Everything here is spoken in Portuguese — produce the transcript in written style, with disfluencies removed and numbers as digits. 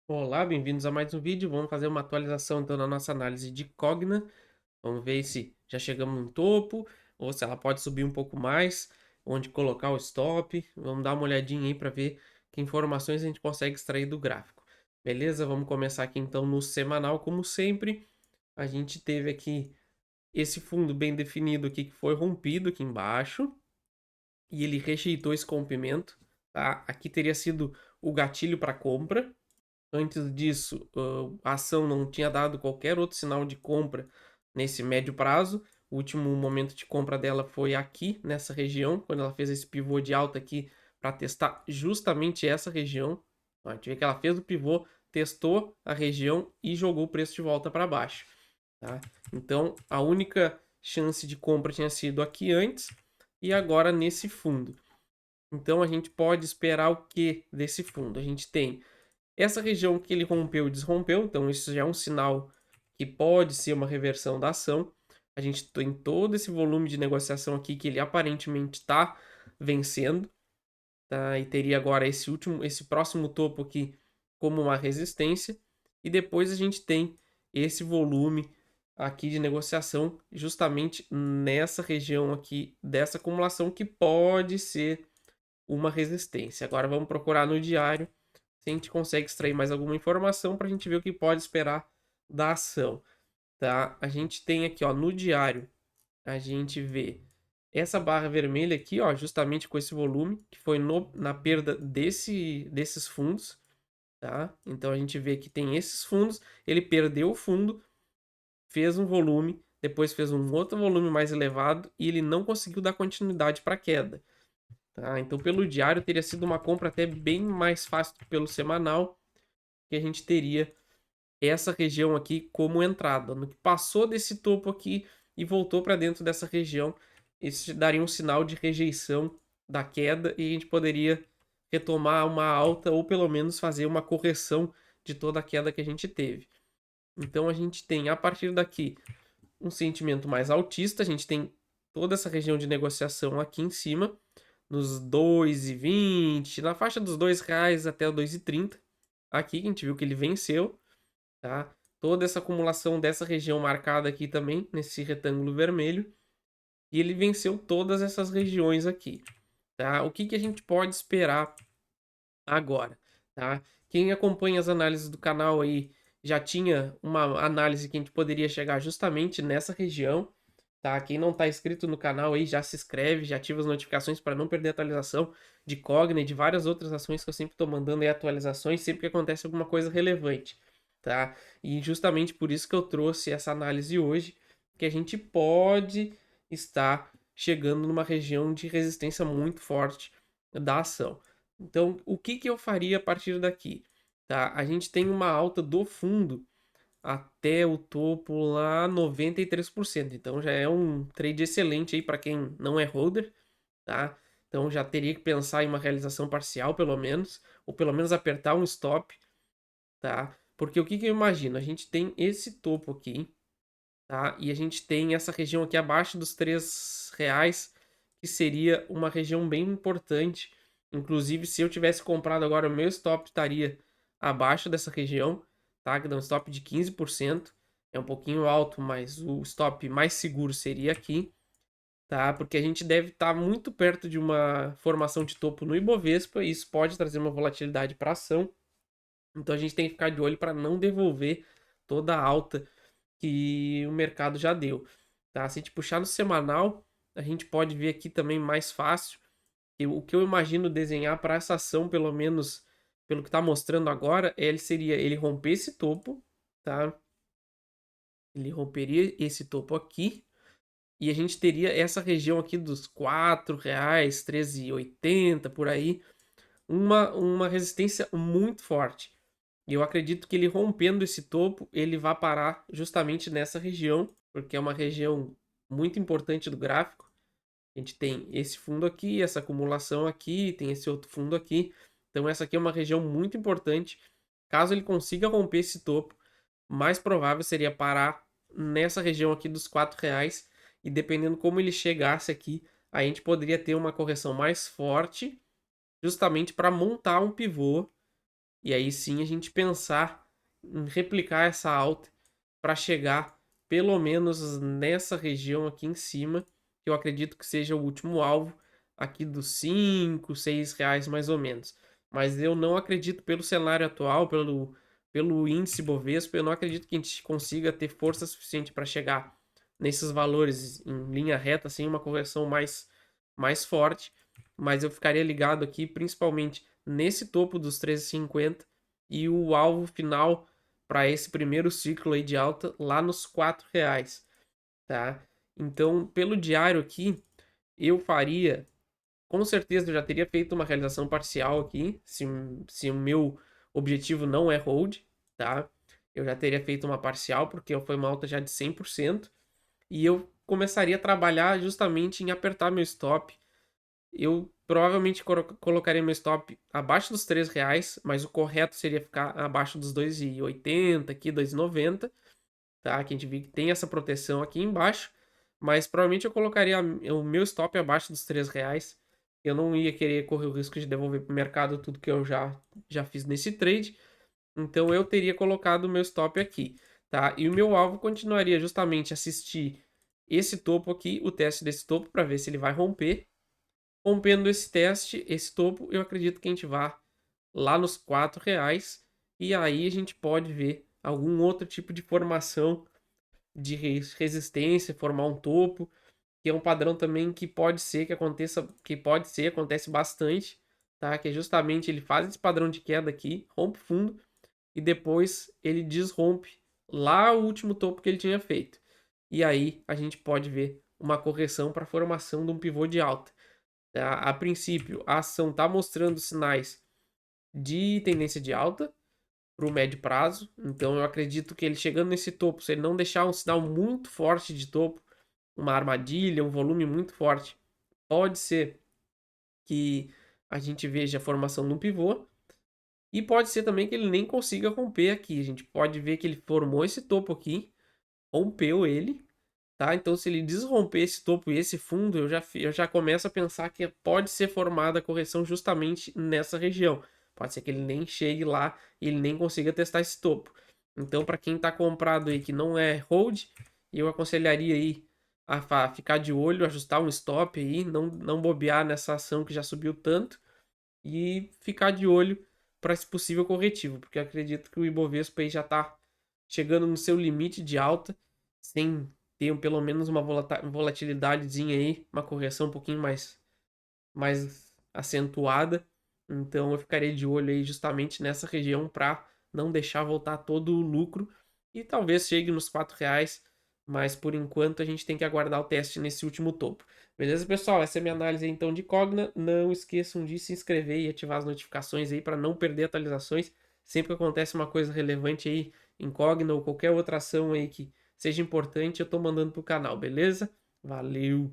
Olá, bem-vindos a mais um vídeo. Vamos fazer uma atualização então na nossa análise de Cogna. Vamos ver se já chegamos no topo ou se ela pode subir um pouco mais, onde colocar o stop. Vamos dar uma olhadinha aí para ver que informações a gente consegue extrair do gráfico. Beleza? Vamos começar aqui então no semanal, como sempre. A gente teve aqui esse fundo bem definido aqui que foi rompido aqui embaixo e ele rejeitou esse rompimento, tá? Aqui teria sido o gatilho para compra. Antes disso, a ação não tinha dado qualquer outro sinal de compra nesse médio prazo. O último momento de compra dela foi aqui, nessa região, quando ela fez esse pivô de alta aqui para testar justamente essa região. Ó, a gente vê que ela fez o pivô, testou a região e jogou o preço de volta para baixo. Tá? Então, a única chance de compra tinha sido aqui antes e agora nesse fundo. Então, a gente pode esperar o que desse fundo? A gente tem essa região que ele rompeu e desrompeu, então isso já é um sinal que pode ser uma reversão da ação. A gente tem todo esse volume de negociação aqui que ele aparentemente está vencendo, tá? E teria agora esse próximo topo aqui como uma resistência. E depois a gente tem esse volume aqui de negociação justamente nessa região aqui dessa acumulação que pode ser uma resistência. Agora vamos procurar no diário se a gente consegue extrair mais alguma informação para a gente ver o que pode esperar da ação, tá? A gente tem aqui, ó, no diário, a gente vê essa barra vermelha aqui, ó, justamente com esse volume, que foi na perda desses fundos, tá? Então a gente vê que tem esses fundos, ele perdeu o fundo, fez um volume, depois fez um outro volume mais elevado e ele não conseguiu dar continuidade para a queda. Tá? Então, pelo diário, teria sido uma compra até bem mais fácil do que pelo semanal, que a gente teria essa região aqui como entrada. No que passou desse topo aqui e voltou para dentro dessa região, isso daria um sinal de rejeição da queda e a gente poderia retomar uma alta ou pelo menos fazer uma correção de toda a queda que a gente teve. Então a gente tem a partir daqui um sentimento mais altista, a gente tem toda essa região de negociação aqui em cima, nos 2,20, na faixa dos R$ 2 até o 2,30. Aqui a gente viu que ele venceu, tá? Toda essa acumulação dessa região marcada aqui também, nesse retângulo vermelho. E ele venceu todas essas regiões aqui, tá? O que a gente pode esperar agora, tá? Quem acompanha as análises do canal aí já tinha uma análise que a gente poderia chegar justamente nessa região, tá? Quem não está inscrito no canal aí já se inscreve, já ativa as notificações para não perder a atualização de Cogna e de várias outras ações que eu sempre estou mandando aí atualizações sempre que acontece alguma coisa relevante, tá? E justamente por isso que eu trouxe essa análise hoje, que a gente pode estar chegando numa região de resistência muito forte da ação. Então, o que eu faria a partir daqui? Tá? A gente tem uma alta do fundo até o topo lá 93%. Então já é um trade excelente aí para quem não é holder, tá? Então já teria que pensar em uma realização parcial pelo menos, ou pelo menos apertar um stop, tá? Porque o que eu imagino? A gente tem esse topo aqui, tá? E a gente tem essa região aqui abaixo dos R$ 3, que seria uma região bem importante. Inclusive, se eu tivesse comprado agora, o meu stop estaria abaixo dessa região, tá? Que dá um stop de 15%. É um pouquinho alto, mas o stop mais seguro seria aqui, tá? Porque a gente deve estar muito perto de uma formação de topo no Ibovespa e isso pode trazer uma volatilidade para a ação. Então a gente tem que ficar de olho para não devolver toda a alta que o mercado já deu, tá? Se a gente puxar no semanal, a gente pode ver aqui também mais fácil. O que eu imagino desenhar para essa ação, pelo menos pelo que está mostrando agora, ele romper esse topo, tá? Ele romperia esse topo aqui e a gente teria essa região aqui dos R$ 4, 13,80 por aí, uma resistência muito forte. E eu acredito que ele rompendo esse topo, ele vai parar justamente nessa região, porque é uma região muito importante do gráfico. A gente tem esse fundo aqui, essa acumulação aqui, tem esse outro fundo aqui. Então essa aqui é uma região muito importante. Caso ele consiga romper esse topo, mais provável seria parar nessa região aqui dos R$ 4. E dependendo como ele chegasse aqui, a gente poderia ter uma correção mais forte, justamente para montar um pivô e aí sim a gente pensar em replicar essa alta para chegar pelo menos nessa região aqui em cima, que eu acredito que seja o último alvo aqui dos 5, 6 reais mais ou menos. Mas eu não acredito pelo cenário atual, pelo índice Bovespa, eu não acredito que a gente consiga ter força suficiente para chegar nesses valores em linha reta, sem uma correção mais forte. Mas eu ficaria ligado aqui, principalmente nesse topo dos 13,50 e o alvo final para esse primeiro ciclo aí de alta lá nos 4 reais, tá? Então, pelo diário aqui, eu faria, com certeza eu já teria feito uma realização parcial aqui, se o meu objetivo não é hold, tá? Eu já teria feito uma parcial, porque foi uma alta já de 100%, e eu começaria a trabalhar justamente em apertar meu stop. Eu provavelmente colocaria meu stop abaixo dos 3 reais, mas o correto seria ficar abaixo dos 2,80 aqui, 2,90, tá? Que a gente viu que tem essa proteção aqui embaixo, mas provavelmente eu colocaria o meu stop abaixo dos 3 reais. Eu não ia querer correr o risco de devolver para o mercado tudo que eu já fiz nesse trade, então eu teria colocado o meu stop aqui, tá? E o meu alvo continuaria justamente assistir esse topo aqui, o teste desse topo, para ver se ele vai romper. Rompendo esse teste, esse topo, eu acredito que a gente vá lá nos 4 reais. E aí a gente pode ver algum outro tipo de formação de resistência, formar um topo, que é um padrão também que pode ser que aconteça, acontece bastante, tá? Que é justamente ele faz esse padrão de queda aqui, rompe fundo e depois ele desrompe lá o último topo que ele tinha feito. E aí a gente pode ver uma correção para a formação de um pivô de alta. A princípio, a ação está mostrando sinais de tendência de alta para o médio prazo. Então, eu acredito que ele chegando nesse topo, se ele não deixar um sinal muito forte de topo, uma armadilha, um volume muito forte, pode ser que a gente veja a formação de um pivô. E pode ser também que ele nem consiga romper aqui. A gente pode ver que ele formou esse topo aqui, rompeu ele, tá? Então, se ele desromper esse topo e esse fundo, eu já começo a pensar que pode ser formada a correção justamente nessa região. Pode ser que ele nem chegue lá e ele nem consiga testar esse topo. Então, para quem está comprado aí que não é hold, eu aconselharia aí a ficar de olho, ajustar um stop aí, não bobear nessa ação que já subiu tanto e ficar de olho para esse possível corretivo, porque eu acredito que o Ibovespa aí já está chegando no seu limite de alta, sem ter pelo menos uma volatilidadezinha aí, uma correção um pouquinho mais acentuada. Então eu ficaria de olho aí justamente nessa região para não deixar voltar todo o lucro e talvez chegue nos 4 reais, mas por enquanto a gente tem que aguardar o teste nesse último topo. Beleza, pessoal? Essa é a minha análise então de Cogna. Não esqueçam de se inscrever e ativar as notificações aí para não perder atualizações. Sempre que acontece uma coisa relevante aí em Cogna ou qualquer outra ação aí que seja importante, eu tô mandando pro canal, beleza? Valeu!